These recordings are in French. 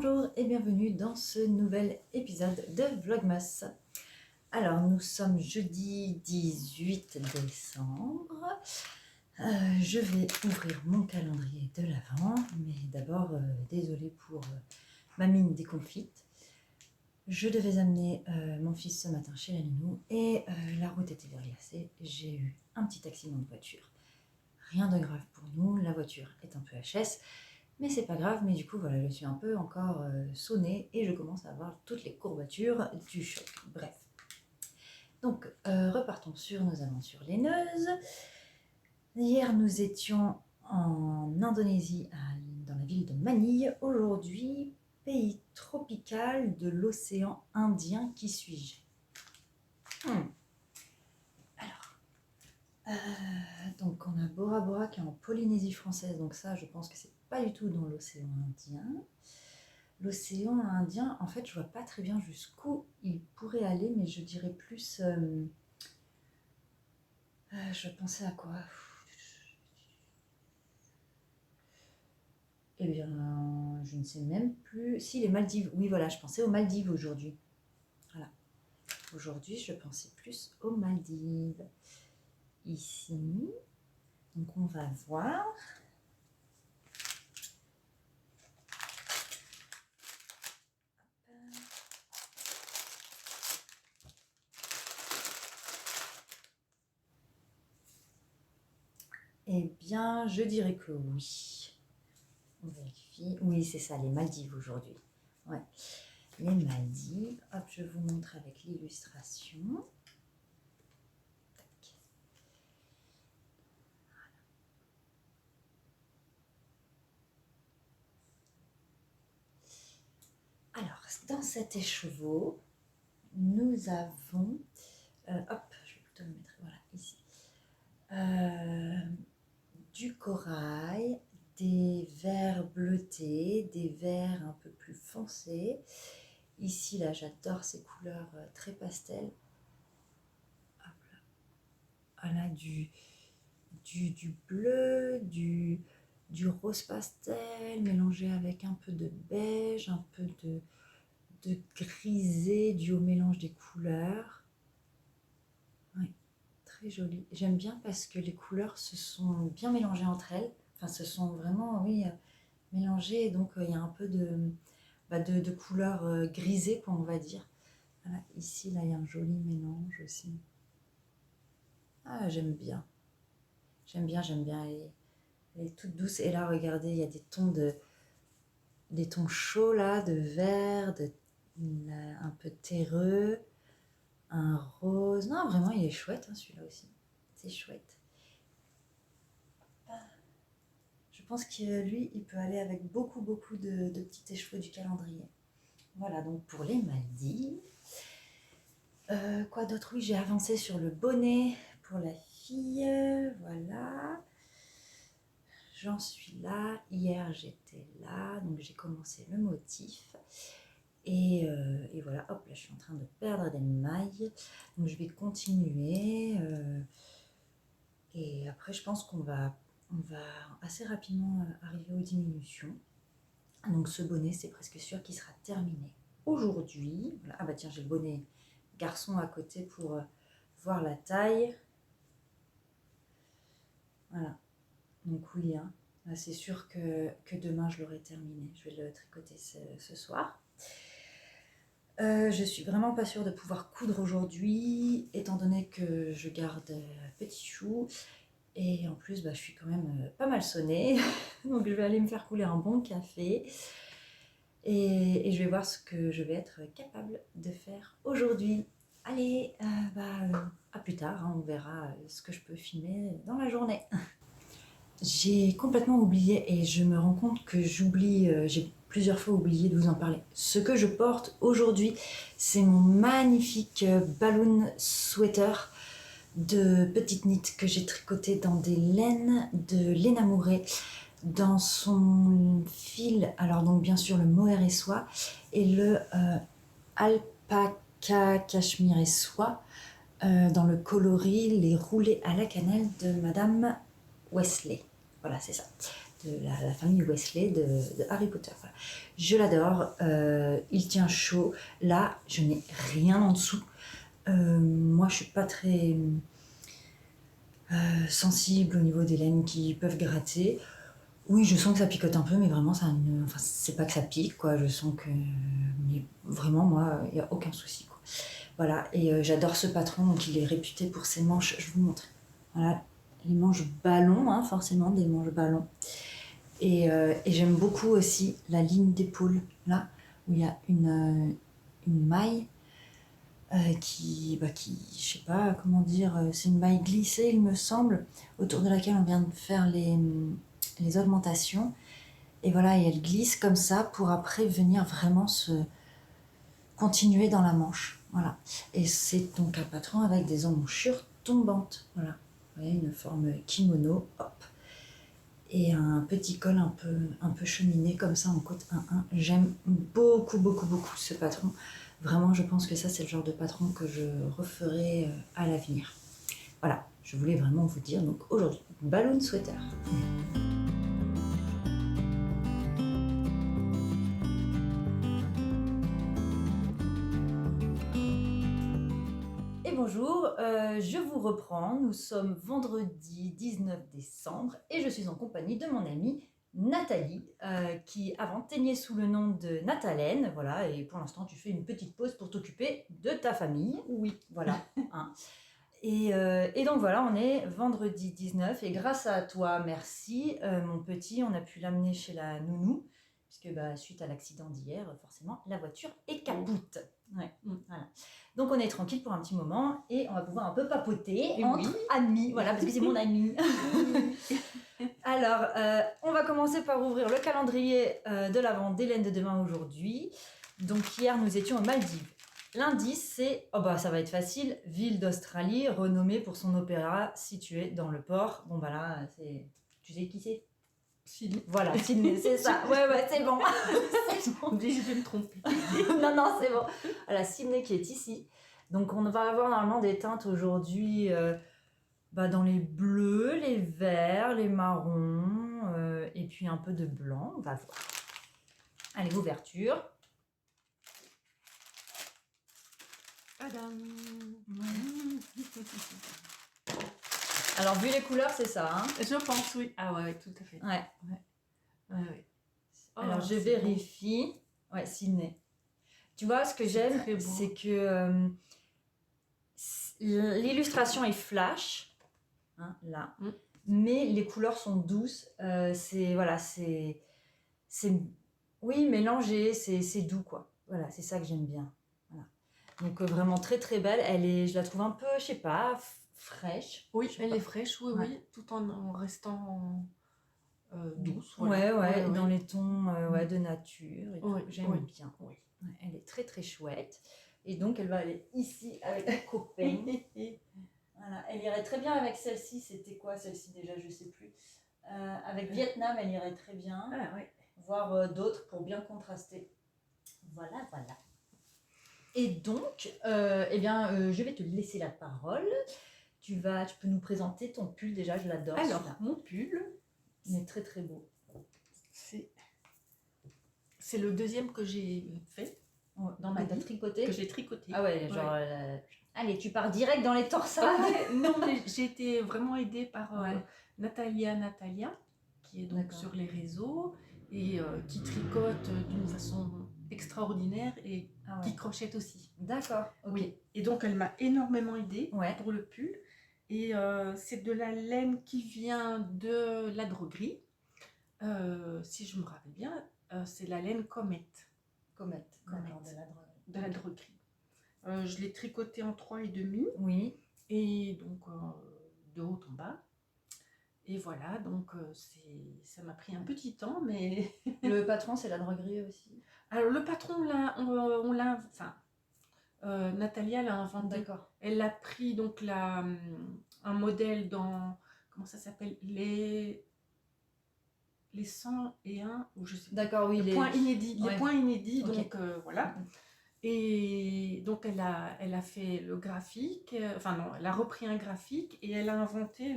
Bonjour et bienvenue dans ce nouvel épisode de Vlogmas. Alors nous sommes jeudi 18 décembre. Je vais ouvrir mon calendrier de l'Avent, mais d'abord désolée pour ma mine déconfite. Je devais amener mon fils ce matin chez la nounou et la route était verglacée. J'ai eu un petit accident de voiture. Rien de grave pour nous, la voiture est un peu HS. Mais c'est pas grave, mais du coup voilà, je suis un peu encore sonnée et je commence à avoir toutes les courbatures du choc. Bref. Donc repartons sur nos aventures laineuses. Hier nous étions en Indonésie, dans la ville de Manille. Aujourd'hui, pays tropical de l'océan Indien, qui suis-je? Donc on a Bora Bora qui est en Polynésie française, donc ça je pense que c'est pas du tout dans l'océan Indien. L'océan Indien, en fait je vois pas très bien jusqu'où il pourrait aller, mais je dirais plus... je pensais à quoi? Eh bien, je ne sais même plus... Si, les Maldives, oui voilà, je pensais aux Maldives aujourd'hui. Voilà. Aujourd'hui je pensais plus aux Maldives. Ici, donc on va voir... Eh bien, je dirais que oui. On vérifie. Oui, c'est ça, les Maldives aujourd'hui. Ouais, les Maldives. Hop, je vous montre avec l'illustration. Alors, dans cet écheveau, nous avons... hop, je vais plutôt le mettre voilà, ici. Du corail, des verts bleutés, des verts un peu plus foncés. Ici, là, j'adore ces couleurs très pastel. Hop là. Voilà, du bleu, du rose pastel mélangé avec un peu de beige, un peu de grisé dû au mélange des couleurs. Oui, très joli. J'aime bien parce que les couleurs se sont bien mélangées entre elles. Enfin, se sont vraiment, oui, mélangées. Donc, il y a un peu de couleurs grisées, quoi, on va dire. Voilà, ici, là, il y a un joli mélange aussi. Ah, j'aime bien. J'aime bien, j'aime bien. Elle est toute douce. Et là, regardez, il y a des tons chauds là, de vert, un peu terreux, un rose. Non, vraiment, il est chouette hein, celui-là aussi. C'est chouette. Je pense que lui, il peut aller avec beaucoup de petits écheveaux du calendrier. Voilà, donc pour les Maldives. Quoi d'autre? Oui, j'ai avancé sur le bonnet pour la fille. Voilà. J'en suis là. Hier, j'étais là. Donc, j'ai commencé le motif. Et voilà, hop, là, je suis en train de perdre des mailles. Donc, je vais continuer. Et après, je pense qu'on va assez rapidement arriver aux diminutions. Donc, ce bonnet, c'est presque sûr qu'il sera terminé aujourd'hui. Voilà. Ah bah tiens, j'ai le bonnet garçon à côté pour voir la taille. Voilà. Donc oui, hein, c'est sûr que demain je l'aurai terminé. Je vais le tricoter ce soir. Je suis vraiment pas sûre de pouvoir coudre aujourd'hui, étant donné que je garde petit chou. Et en plus, je suis quand même pas mal sonnée. Donc je vais aller me faire couler un bon café. Et je vais voir ce que je vais être capable de faire aujourd'hui. Allez, à plus tard, hein, on verra ce que je peux filmer dans la journée. J'ai complètement oublié et je me rends compte que j'oublie, j'ai plusieurs fois oublié de vous en parler. Ce que je porte aujourd'hui, c'est mon magnifique balloon sweater de petite knit que j'ai tricoté dans des laines de laine amourée dans son fil, alors donc bien sûr le mohair et soie et le alpaca cachemire et soie dans le coloris les roulés à la cannelle de Madame Wesley. Voilà, c'est ça. la famille Weasley de Harry Potter. Voilà. Je l'adore, il tient chaud. Là, je n'ai rien en dessous. Moi, je suis pas très sensible au niveau des laines qui peuvent gratter. Oui, je sens que ça picote un peu, mais vraiment, enfin, c'est pas que ça pique, quoi. Je sens que... Mais vraiment, moi, il n'y a aucun souci, quoi. Voilà, et j'adore ce patron, donc il est réputé pour ses manches. Je vais vous montrer. Voilà, les manches ballons, hein, forcément, des manches ballons. Et j'aime beaucoup aussi la ligne d'épaule, là, où il y a une maille qui, je sais pas comment dire, c'est une maille glissée, il me semble, autour de laquelle on vient de faire les augmentations. Et voilà, et elle glisse comme ça pour après venir vraiment se continuer dans la manche. Voilà. Et c'est donc un patron avec des emmanchures tombantes. Voilà. Vous voyez, une forme kimono, hop. Et un petit col un peu cheminé comme ça en côte 1-1. J'aime beaucoup, beaucoup, beaucoup ce patron. Vraiment, je pense que ça, c'est le genre de patron que je referai à l'avenir. Voilà, je voulais vraiment vous dire, donc aujourd'hui, balloon sweater. Et bonjour, je vous reprends. Nous sommes vendredi 19 décembre et je suis en compagnie de mon amie Nathalie, qui avant teignait sous le nom de Nathalène. Voilà, et pour l'instant, tu fais une petite pause pour t'occuper de ta famille. Oui, voilà. Hein. Et donc voilà, on est vendredi 19 et grâce à toi, merci, mon petit, on a pu l'amener chez la nounou, puisque suite à l'accident d'hier, forcément, la voiture est capoute. Ouais, voilà. Donc on est tranquille pour un petit moment et on va pouvoir un peu papoter entre amis, voilà, parce que c'est mon ami. Alors, on va commencer par ouvrir le calendrier de l'Avent d'Hélène de demain aujourd'hui. Donc hier, nous étions aux Maldives. L'indice, c'est, ça va être facile, ville d'Australie, renommée pour son opéra situé dans le port. Bon, là, c'est... Tu sais qui c'est? Sydney. Voilà, Sydney, c'est ça. Ouais, c'est bon. C'est bon. Je vais me tromper. non, c'est bon. Voilà, Sydney qui est ici. Donc, on va avoir normalement des teintes aujourd'hui dans les bleus, les verts, les marrons, et puis un peu de blanc. On va voir. Allez, ouverture. Alors, vu les couleurs, c'est ça, hein? Je pense, oui. Ah ouais, tout à fait. Ouais. Alors, je vérifie. Bon. Ouais, Sydney. Tu vois, ce que j'aime, c'est que l'illustration est flash, hein, là, mais les couleurs sont douces. Oui, mélangé, c'est doux, quoi. Voilà, c'est ça que j'aime bien. Voilà. Donc, vraiment très, très belle. Je la trouve un peu, je sais pas, fraîche. Oui, elle est fraîche, oui, tout en restant douce. Voilà. Ouais, dans les tons de nature et tout. J'aime bien. Oui. Ouais, elle est très, très chouette. Et donc, elle va aller ici avec la copain. Voilà. Elle irait très bien avec celle-ci. C'était quoi celle-ci déjà? Je sais plus. Avec Vietnam, elle irait très bien. Ah, ouais. Voire d'autres pour bien contraster. Voilà. Et donc, je vais te laisser la parole. Tu peux nous présenter ton pull déjà, je l'adore. Alors, mon pull, il est très très beau. C'est le deuxième que j'ai fait dans ma vie. Tricoté. Que j'ai tricoté. Ah ouais, genre... Allez, tu pars direct dans les torsades. Non, mais j'ai été vraiment aidée par Natalia, qui est donc sur les réseaux et qui tricote d'une façon extraordinaire et qui crochette aussi. D'accord, ok. Oui. Et donc elle m'a énormément aidée pour le pull. Et c'est de la laine qui vient de la droguerie. Si je me rappelle bien, c'est la laine Comet. Comet. De la droguerie. Je l'ai tricoté en 3,5. Oui. Et donc de haut en bas. Et voilà, donc ça m'a pris un petit temps, mais... Le patron, c'est la droguerie aussi? Alors le patron, Natalia l'a inventé. D'accord. Elle a pris donc un modèle dans... Comment ça s'appelle? Les 101, ou je sais pas. D'accord, oui. Les points inédits. Les points inédits, okay. Donc voilà. Et donc elle a fait le graphique, elle a repris un graphique et elle a inventé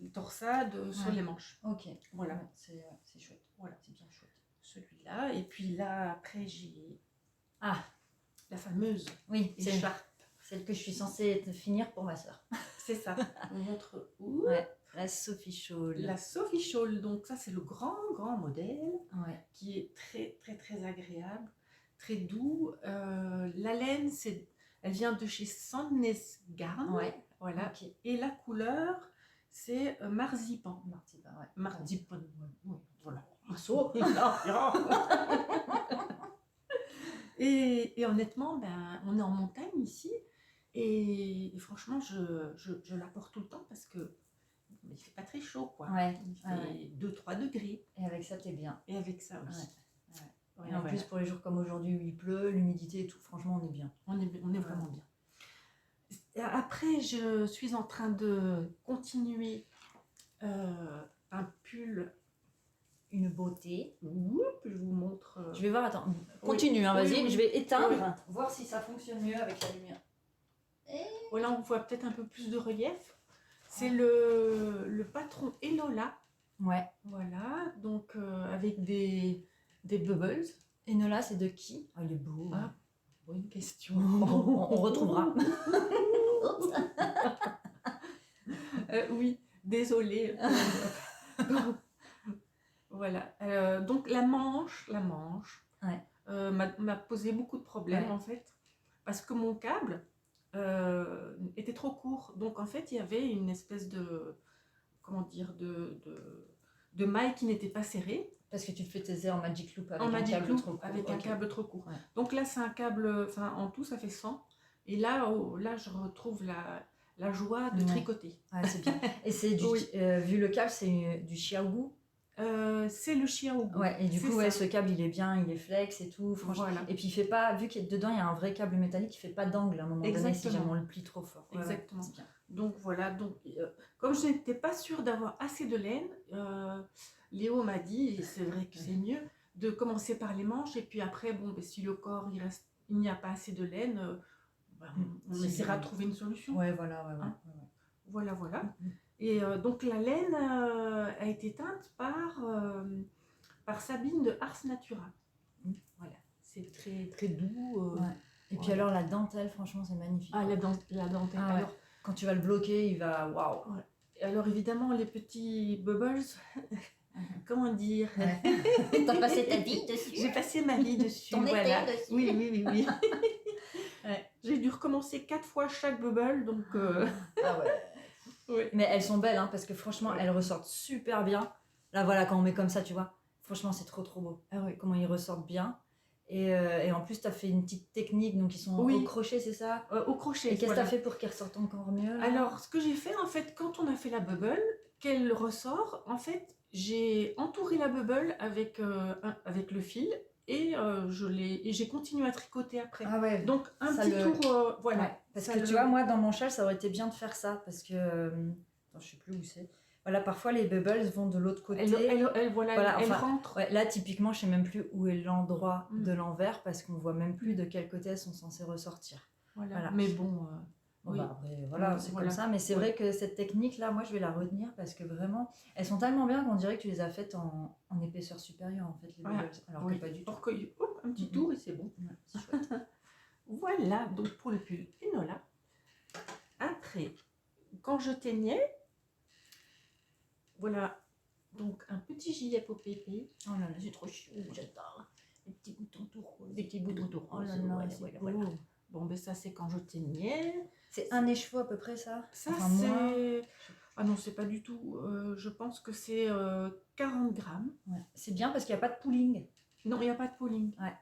torsade sur les manches. Ok. Voilà. Ouais, c'est chouette. Voilà. C'est bien chouette. Celui-là. Et puis là, après, j'ai Ah, la fameuse oui, écharpe. celle que je suis censée finir pour ma soeur. C'est ça. On montre où Ouais, la Sophie Scholl. La Sophie Scholl. Donc ça, c'est le grand modèle qui est très, très, très agréable, très doux. La laine, elle vient de chez Sandnes-Garn. Voilà. Okay. Et la couleur, c'est marzipan. Marzipan, oui, voilà. Et honnêtement, ben, on est en montagne ici. Et franchement, je la porte tout le temps parce que il fait pas très chaud, quoi. Il fait 2-3 degrés. Et avec ça, t'es bien. Et avec ça aussi. Et en plus, pour les jours comme aujourd'hui où il pleut, l'humidité et tout, franchement, on est bien. On est vraiment bien. Après, je suis en train de continuer un pull. Une beauté. Je vous montre. Je vais voir, attends. Continue, hein, vas-y. Je vais éteindre, voir si ça fonctionne mieux avec la lumière. Voilà, on voit peut-être un peu plus de relief. C'est le patron Enola. Ouais. Voilà, donc avec des bubbles. Enola, c'est de qui? Oh, il est beau. Ah, bonne question. On retrouvera. Oui, désolée. Voilà. Donc la manche m'a posé beaucoup de problèmes en fait. Parce que mon câble était trop court. Donc en fait, il y avait une espèce de, comment dire, de maille qui n'était pas serrée. Parce que tu te faisais en Magic Loop avec un câble trop court. Ouais. Donc là, c'est un câble, enfin en tout, ça fait 100. Et là, je retrouve la joie de tricoter. Ouais, c'est bien. Et c'est du, vu le câble, c'est du Xiaogu. C'est le Xiaogu. Ouais, et du coup, ce câble, il est bien, il est flex et tout. Franchement. Voilà. Et puis, il fait pas, vu qu'il dedans, il y a un vrai câble métallique, il fait pas d'angle à un moment donné si jamais on le plie trop fort. Exactement. Bien. Donc voilà, comme je n'étais pas sûre d'avoir assez de laine, Léo m'a dit, et c'est vrai que c'est mieux, de commencer par les manches, et puis après, si le corps, il n'y a pas assez de laine, on essaiera de trouver une solution. Ouais, voilà. Voilà. Et donc la laine a été teinte par Sabine de Ars Natura. Voilà, c'est très, très doux. Et puis alors la dentelle, franchement, c'est magnifique. Ah, la dentelle. Alors, quand tu vas le bloquer, il va... Waouh. Alors évidemment, les petits bubbles... Comment dire? T'as passé ta vie dessus? J'ai passé ma vie dessus. Ton été dessus? Oui. J'ai dû recommencer 4 fois chaque bubble, donc... Ah ouais. Mais elles sont belles, hein, parce que franchement, elles ressortent super bien. Là, voilà, quand on met comme ça, tu vois. Franchement, c'est trop beau. Ah ouais. Comment ils ressortent bien. Et en plus, tu as fait une petite technique, donc ils sont au crochet, c'est ça? Au crochet. Et qu'est-ce que tu as fait pour qu'ils ressortent encore mieux là? Alors, ce que j'ai fait, en fait, quand on a fait la bubble, qu'elle ressort, en fait, j'ai entouré la bubble avec le fil et j'ai continué à tricoter après. Ah ouais. Donc, un petit tour, voilà. Ouais, parce que tu vois, moi, dans mon châle, ça aurait été bien de faire ça, parce que... Attends, je sais plus où c'est. Voilà, parfois les bubbles vont de l'autre côté. Elle rentre. Ouais, là, typiquement, je sais même plus où est l'endroit de l'envers parce qu'on voit même plus de quel côté elles sont censées ressortir. Voilà. Mais bon. Après, voilà, c'est comme ça. Mais c'est vrai que cette technique-là, moi, je vais la retenir parce que vraiment, elles sont tellement bien qu'on dirait que tu les as faites en épaisseur supérieure, en fait, les bubbles. Alors que pas du tout. Un petit tour et c'est bon. Ouais, c'est chouette. Voilà, donc pour le pull Enola. Après, quand je teignais, voilà, donc un petit gilet Popépé. Oh là là, c'est trop chou, j'adore. Des petits boutons tout roses. Des petits boutons tout roses. Oh là là, voilà. Bon, ben ça, c'est quand je teignais. C'est un écheveau à peu près, ça? Ça, c'est... Ah non, c'est pas du tout. Je pense que c'est 40 grammes. Ouais. C'est bien parce qu'il n'y a pas de pooling. Non, il n'y a pas de pooling. Ouais.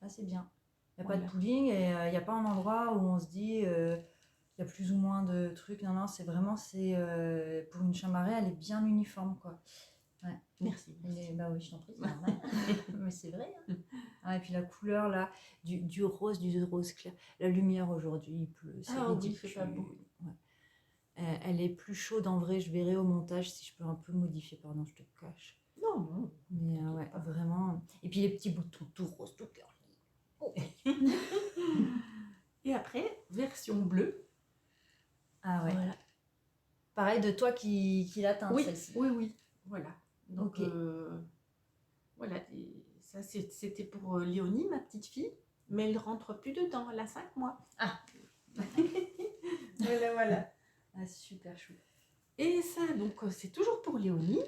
Ah, c'est bien. Il n'y a pas de pooling et il n'y a pas un endroit où on se dit... il y a plus ou moins de trucs. Non, c'est vraiment, pour une chamarrée, elle est bien uniforme, quoi. Ouais. Merci. Bah oui, je t'en prie, c'est normal. Mais c'est vrai. Hein. Ah, et puis la couleur, là, du rose clair. La lumière, aujourd'hui, il pleut. C'est ridicule. C'est pas beau. Ouais. Elle est plus chaude, en vrai. Je verrai au montage si je peux un peu modifier. Pardon, je te cache. Non. Mais ouais, vraiment. Et puis les petits boutons tout roses, tout curly. Oh. Et après, version bleue. Ah ouais. Voilà. Pareil, de toi qui l'a teinte, Oui, celle-ci. oui, voilà. Donc, Ok. voilà, et ça c'était pour Léonie, ma petite fille, mais elle rentre plus dedans, elle a 5 mois. Ah. Voilà. Ah, super chou. Et ça, donc, c'est toujours pour Léonie.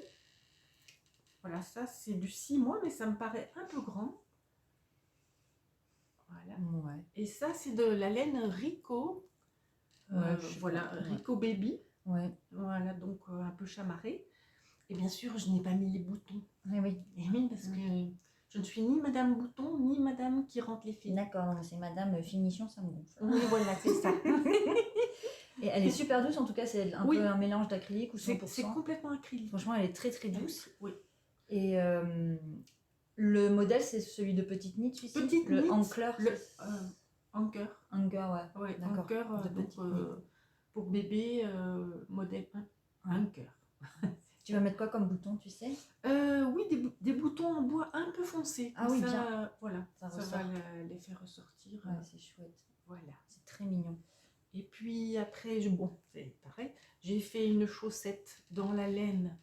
Voilà, ça c'est du 6 mois, mais ça me paraît un peu grand. Voilà. Ouais. Et ça, c'est de la laine Rico. Voilà, Rico Baby. Ouais. Voilà, donc un peu chamarré. Et bien sûr, je n'ai pas mis les boutons. Oui, oui. Et oui, parce que je ne suis ni Madame Bouton, ni Madame qui rentre les filles. D'accord, c'est Madame Finition, ça me gonfle. Oui, voilà, c'est ça. Et elle est super douce, en tout cas, c'est un Oui. peu un mélange d'acrylique ou 100%. C'est complètement acrylique. Franchement, elle est très très douce. Oui. Et le modèle, c'est celui de Petite Knit, celui-ci. Petite le Knit, Anchor. Anchor. Anchor, ouais. Ouais, D'accord. Anchor, De donc, Petite Knit. pour bébé, modèle Anchor. Tu vas mettre quoi comme bouton, tu sais? Oui, des boutons en bois un peu foncés. Ah oui, ça, bien. Voilà, Ça va les faire ressortir. Ouais, c'est chouette. Voilà. C'est très mignon. Et puis après, bon, c'est pareil, j'ai fait une chaussette dans la laine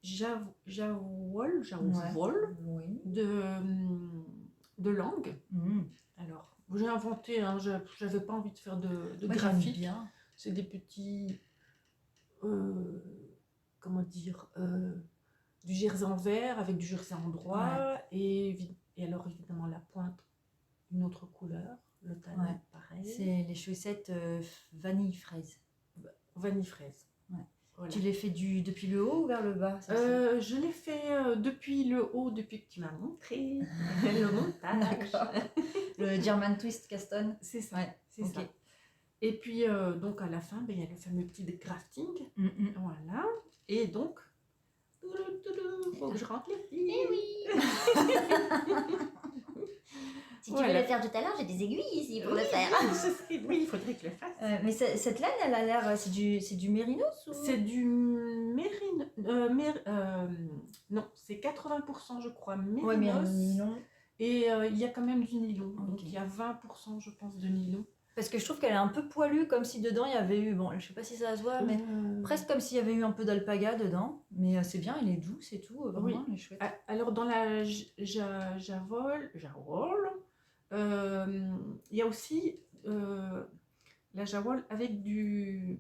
Jawol Oui. de Langue. Alors, j'ai inventé, hein, j'avais pas envie de faire de Moi, graphique. Bien. C'est des petits, comment dire, du jersey en vert avec du jersey en droit. Et alors évidemment la pointe, une autre couleur. Le talon, pareil. C'est les chaussettes vanille fraise. Vanille fraise. Ouais. Voilà. Tu les fais depuis le haut ou vers le bas? Je l'ai fait depuis le haut, depuis que tu m'as montré le montage. D'accord. Le German Twist Caston. C'est ça. Ouais. C'est ça. Et puis, donc à la fin, il y a le fameux petit grafting. Voilà. Et donc, faut que je rentre les filles. Eh oui. Si tu veux le faire tout à l'heure, j'ai des aiguilles ici pour le faire. Oui, il faudrait que je le fasse. Mais cette laine, elle a l'air... C'est du mérinos ou... C'est du mérinos. Non, c'est 80% je crois mérinos. Ouais, nylon. Et il y a quand même du nylon. Okay. Donc il y a 20% je pense de nylon. Parce que je trouve qu'elle est un peu poilue, comme si dedans il y avait eu... Bon, je sais pas si ça se voit, mais presque comme s'il y avait eu un peu d'alpaga dedans. Mais c'est bien, il est doux, c'est tout. Vraiment, il est chouette. Alors dans la Jawol, il y a aussi la Jawol avec de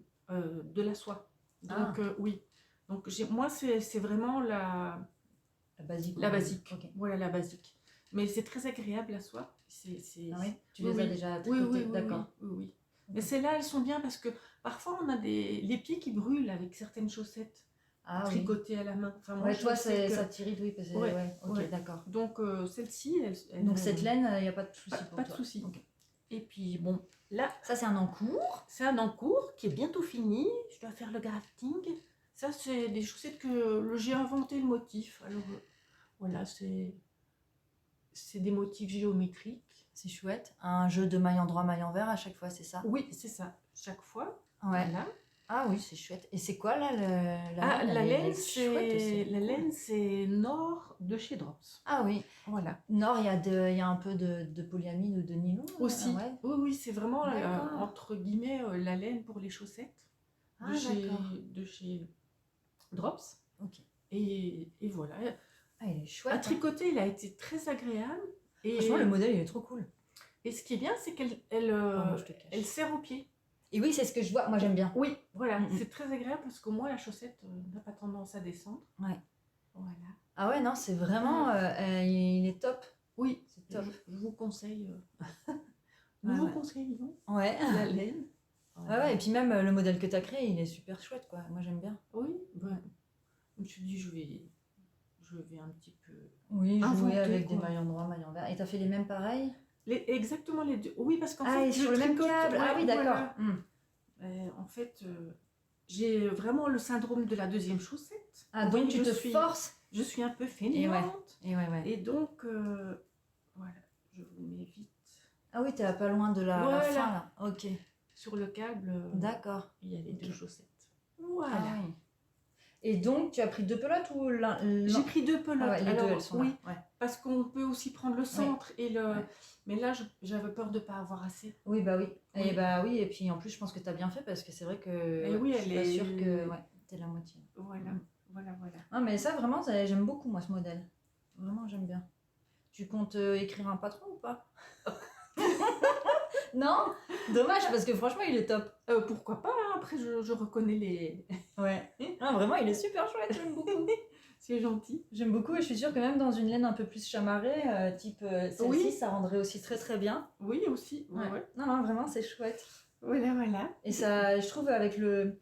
la soie. Donc oui. Donc moi c'est vraiment la basique. La basique. Okay. Voilà la basique. Mais c'est très agréable la soie. Ah oui, tu les as déjà tricotées, d'accord. Oui. Mais celles-là elles sont bien parce que parfois on a les pieds qui brûlent avec certaines chaussettes. Tricotées à la main. Enfin, moi, toi, ça t'irrite, oui. Parce que... Ok, d'accord. Donc, celle-ci, elle donc, cette laine, il n'y a pas de souci pour toi. Pas de souci. Okay. Et puis, bon, là... Ça, c'est un encours. C'est un encours qui est bientôt fini. Je dois faire le grafting. Ça, c'est des chaussettes que j'ai inventé le motif. Alors, voilà, c'est des motifs géométriques. C'est chouette. Un jeu de maille en droit, maille en vert à chaque fois, c'est ça? Oui, c'est ça. Chaque fois. Ouais. Voilà. Ah oui, c'est chouette. Et c'est quoi là la laine, c'est Nord de chez Drops. Ah oui. Voilà. Nord, il y a un peu de polyamide ou de nylon aussi. Oui, c'est vraiment entre guillemets la laine pour les chaussettes de chez Drops. Ok. Et voilà. Ah, il est chouette. À tricoter, il a été très agréable. Et franchement, le modèle, il est trop cool. Et ce qui est bien, c'est qu'elle serre aux pieds. Et oui, c'est ce que je vois. Moi, j'aime bien. Oui, voilà. C'est très agréable parce qu'au moins, la chaussette n'a pas tendance à descendre. Ouais. Voilà. Ah ouais, non, c'est vraiment... il est top. Oui, c'est top. Je vous conseille... Nouveau conseil, Yvon. Ouais. La laine. Ouais, et puis même le modèle que tu as créé, il est super chouette, quoi. Moi, j'aime bien. Oui, je me suis dit, je vais un petit peu... Oui, jouer avec des mailles en droit, mailles en vert. Et tu as fait les mêmes pareils? Exactement les deux. Oui, parce qu'en fait, sur le même câble. Ah oui, d'accord. Voilà. En fait, j'ai vraiment le syndrome de la deuxième chaussette. Ah, donc tu te forces. Je suis un peu fainéante. Et donc, voilà, je vous mets vite. Ah oui, tu es pas loin de la fin, là. Ok. Sur le câble, d'accord. il y a les deux chaussettes. Voilà. Ah, oui. Et donc, tu as pris 2 pelotes ou J'ai pris 2 pelotes. Ah ouais, les Alors, deux, elles sont oui, là. Ouais. parce qu'on peut aussi prendre le centre et le... Ouais. Mais là, j'avais peur de ne pas avoir assez. Oui, bah oui. Oui. Et bah oui, et puis en plus, je pense que tu as bien fait parce que c'est vrai que Et oui, je suis pas sûre que t'es la moitié. Voilà, voilà. Ah, mais ça, vraiment, j'aime beaucoup, moi, ce modèle. Vraiment, j'aime bien. Tu comptes écrire un patron ou pas? Non? Dommage, parce que franchement, il est top. Pourquoi pas, hein. Après, je reconnais les... Ouais. Ah, vraiment, il est super chouette, j'aime beaucoup. C'est gentil. J'aime beaucoup et je suis sûre que même dans une laine un peu plus chamarrée, type celle-ci, Oui. ça rendrait aussi très très bien. Oui, aussi. Ouais. Non, vraiment, c'est chouette. Voilà. Et ça, je trouve, avec le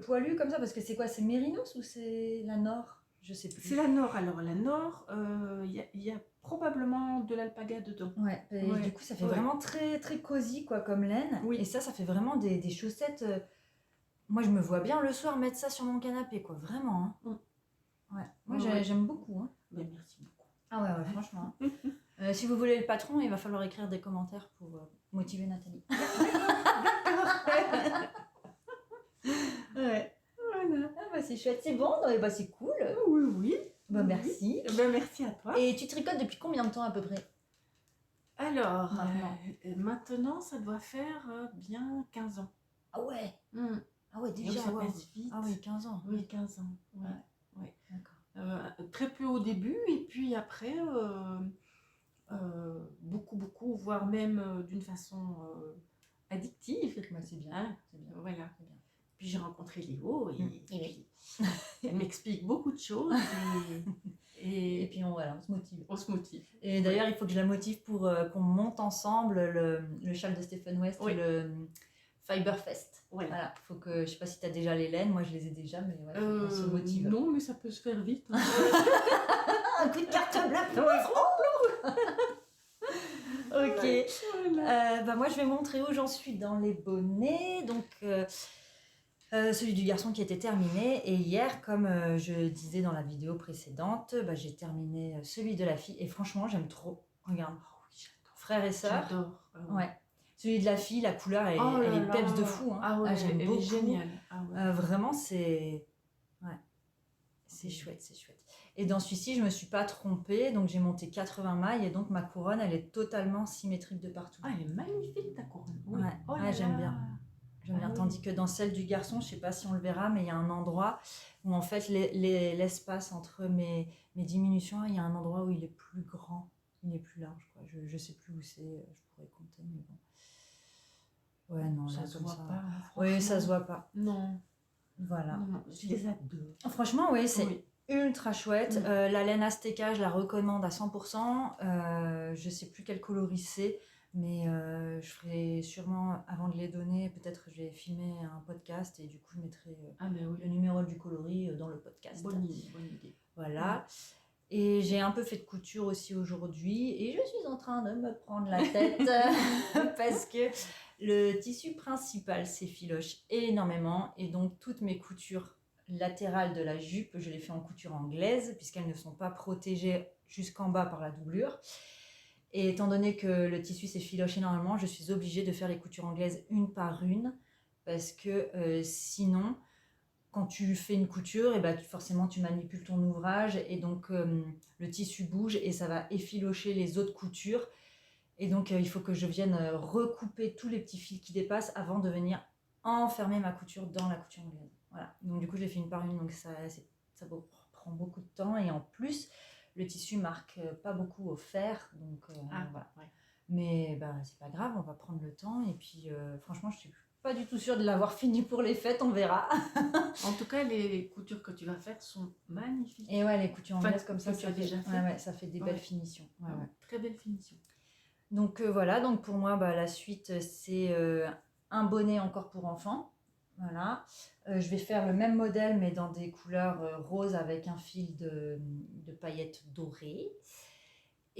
poilu comme ça, parce que c'est quoi? C'est Mérinos ou c'est la Nord? Je sais plus. C'est la Nord. Alors, la Nord, il y a probablement de l'alpaga dedans. Ouais, et du coup, ça fait vraiment très très cosy, quoi, comme laine. Oui. Et ça fait vraiment des chaussettes. Moi, je me vois bien le soir mettre ça sur mon canapé, quoi, vraiment. Hein. Ouais, moi j'aime beaucoup. Hein. Ben, merci beaucoup. Ah ouais, franchement. Si vous voulez le patron, il va falloir écrire des commentaires pour motiver Nathalie. Ouais. Voilà. Ah bah c'est chouette, c'est bon, bah c'est cool. Oui. Bah merci. Ben, merci à toi. Et tu tricotes depuis combien de temps à peu près? Alors, maintenant, ça doit faire bien 15 ans. Ah ouais. Ah ouais, déjà. Donc, ça passe vite. Ah oui, 15 ans. Oui, 15 ans. Ouais. D'accord. Très peu au début, et puis après, beaucoup, voire même d'une façon addictive. Bah, c'est bien. Hein, c'est bien. Voilà. C'est bien. Puis j'ai rencontré Léo, et puis elle m'explique beaucoup de choses. Et puis on se motive. On se motive. Et d'ailleurs, il faut que je la motive pour qu'on monte ensemble le châle de Stephen West, le Fiberfest. Voilà. Faut que, je sais pas si tu as déjà les laines, moi je les ai déjà, mais ouais, faut qu'on se motive. Non, mais ça peut se faire vite. Hein. Un coup de carte bleue. Ok. Voilà. Bah moi je vais montrer où j'en suis dans les bonnets. Donc celui du garçon qui était terminé. Et hier, comme je disais dans la vidéo précédente, j'ai terminé celui de la fille. Et franchement, j'aime trop. Regarde. Oh, oui, j'adore. Frère et sœur. J'adore. Ouais. Celui de la fille, la couleur, elle est peps de fou. Hein. Ah ouais, j'aime elle beaucoup. est géniale. Ah ouais. Vraiment, c'est... Ouais. C'est chouette, c'est chouette. Et dans celui-ci, je me suis pas trompée. Donc, j'ai monté 80 mailles. Et donc, ma couronne, elle est totalement symétrique de partout. Ah, elle est magnifique, ta couronne. Oui. Ouais, j'aime bien. J'aime bien. Tandis que dans celle du garçon, je sais pas si on le verra, mais il y a un endroit où, en fait, l'espace entre mes diminutions, il y a un endroit où il est plus grand. Il est plus large, quoi. Je sais plus où c'est. Je pourrais compter, mais bon. Ouais, non, ça là, se comme voit ça. pas. Oui, ça se voit pas. Non. Voilà. Non, je les adore. Franchement, oui, c'est ultra chouette. La laine Azteca, je la recommande à 100%. Je sais plus quel coloris c'est, mais je ferai sûrement, avant de les donner, peut-être je vais filmer un podcast et du coup, je mettrai le numéro du coloris dans le podcast. Bonne idée. Voilà. Et j'ai un peu fait de couture aussi aujourd'hui et je suis en train de me prendre la tête parce que le tissu principal s'effiloche énormément et donc toutes mes coutures latérales de la jupe, je les fais en couture anglaise puisqu'elles ne sont pas protégées jusqu'en bas par la doublure. Et étant donné que le tissu s'effiloche énormément, je suis obligée de faire les coutures anglaises une par une parce que sinon... Quand tu fais une couture, forcément tu manipules ton ouvrage et donc le tissu bouge et ça va effilocher les autres coutures. Et donc il faut que je vienne recouper tous les petits fils qui dépassent avant de venir enfermer ma couture dans la couture anglaise. Voilà. Donc du coup je les fais une par une, donc ça prend beaucoup de temps et en plus le tissu marque pas beaucoup au fer. Donc voilà. Ouais. Mais c'est pas grave, on va prendre le temps et puis franchement je suis pas du tout sûre de l'avoir fini pour les fêtes, on verra. En tout cas, les coutures que tu vas faire sont magnifiques. Et ouais, les coutures anglaises comme ça, tu as déjà fait. Ouais, ça fait des belles finitions. Ouais. Très belle finition. Donc voilà, donc pour moi, la suite, c'est un bonnet encore pour enfants. Voilà. Je vais faire le même modèle, mais dans des couleurs roses avec un fil de paillettes dorées.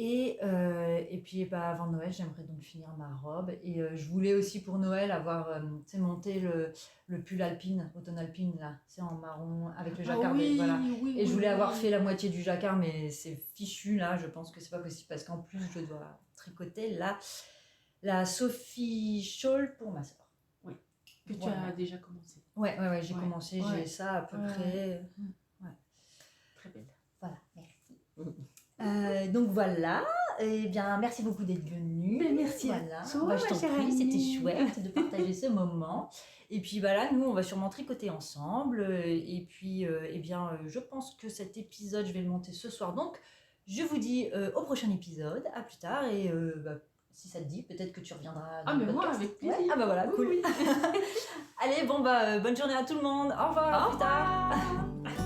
Et puis avant Noël, j'aimerais donc finir ma robe. Et je voulais aussi pour Noël avoir monté le pull alpine, automne alpine, là, c'est en marron avec le jacquard. Et je voulais avoir fait la moitié du jacquard, mais c'est fichu là, je pense que c'est pas possible parce qu'en plus je dois tricoter la Sophie Shawl pour ma soeur. Oui, que tu as déjà commencé. Ouais, j'ai commencé, j'ai ça à peu près. Ouais. Très belle. Voilà, merci. Donc voilà, et bien merci beaucoup d'être venu. Merci voilà. à toi, Je t'en prie, c'était chouette de partager ce moment. Et puis voilà, nous on va sûrement tricoter ensemble. Et puis, je pense que cet épisode, je vais le monter ce soir. Donc, je vous dis au prochain épisode, à plus tard. Et si ça te dit, peut-être que tu reviendras dans le podcast. Moi, avec plaisir. Ouais. Voilà, cool. Oui. Allez, bonne journée à tout le monde. Au revoir, à plus tard.